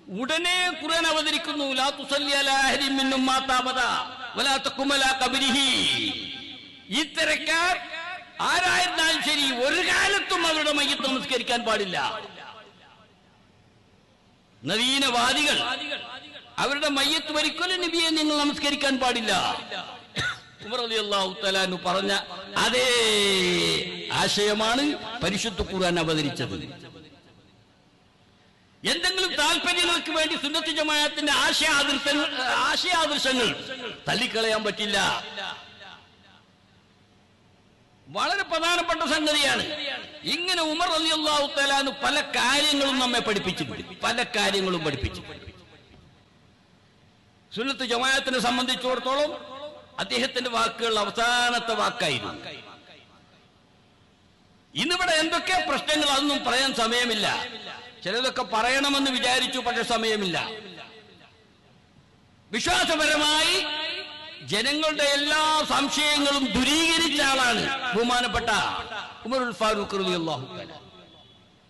ഉടനെ ഖുർആൻ അവതരിക്കുന്നു, ലാ തുസല്ലി അലാ അഹദിൻ മിൻഹും മാത അബദാ വലാ തഖും അലാ ഖബ്രിഹി. ഇത്തരക്കാർ ആരായിരുന്നാലും ശരി, ഒരു കാലത്തും അവരുടെ മയ്യിത്ത് നമസ്കരിക്കാൻ പാടില്ല. നവീനവാദികൾ അവരുടെ മയ്യിത്ത് ഒരിക്കലും നബിയെ നിങ്ങൾ നമസ്കരിക്കാൻ പാടില്ല. ഉമർ റളിയല്ലാഹു തആല അൻഹു പറഞ്ഞ അതേ ആശയമാണ് പരിശുദ്ധ ഖുർആൻ അവതരിച്ചത്. എന്തെങ്കിലും താല്പര്യങ്ങൾക്ക് വേണ്ടി സുന്നത്ത് ജമാഅത്തിന്റെ ആശയാദർശങ്ങൾ തള്ളിക്കളയാൻ പറ്റില്ല. വളരെ പ്രധാനപ്പെട്ട സംഗതിയാണ്. ഇങ്ങനെ ഉമർ റളിയല്ലാഹു തആല അൻഹു പല കാര്യങ്ങളും നമ്മെ പഠിപ്പിച്ചിട്ടുണ്ട്, പല കാര്യങ്ങളും പഠിപ്പിച്ചു. സുന്നത്ത് ജമാഅത്തിനെ സംബന്ധിച്ചിടത്തോളം അദ്ദേഹത്തിന്റെ വാക്കുകൾ അവസാനത്തെ വാക്കായിരുന്നു. ഇന്നിവിടെ എന്തൊക്കെ പ്രശ്നങ്ങൾ, അതൊന്നും പറയാൻ സമയമില്ല. ചിലതൊക്കെ പറയണമെന്ന് വിചാരിച്ചു, പക്ഷെ സമയമില്ല. വിശ്വാസപരമായി ജനങ്ങളുടെ എല്ലാ സംശയങ്ങളും ദൂരീകരിച്ച ആളാണ് ബഹുമാനപ്പെട്ട ഉമറുൽ ഫാറൂഖ് റളിയല്ലാഹു തആല.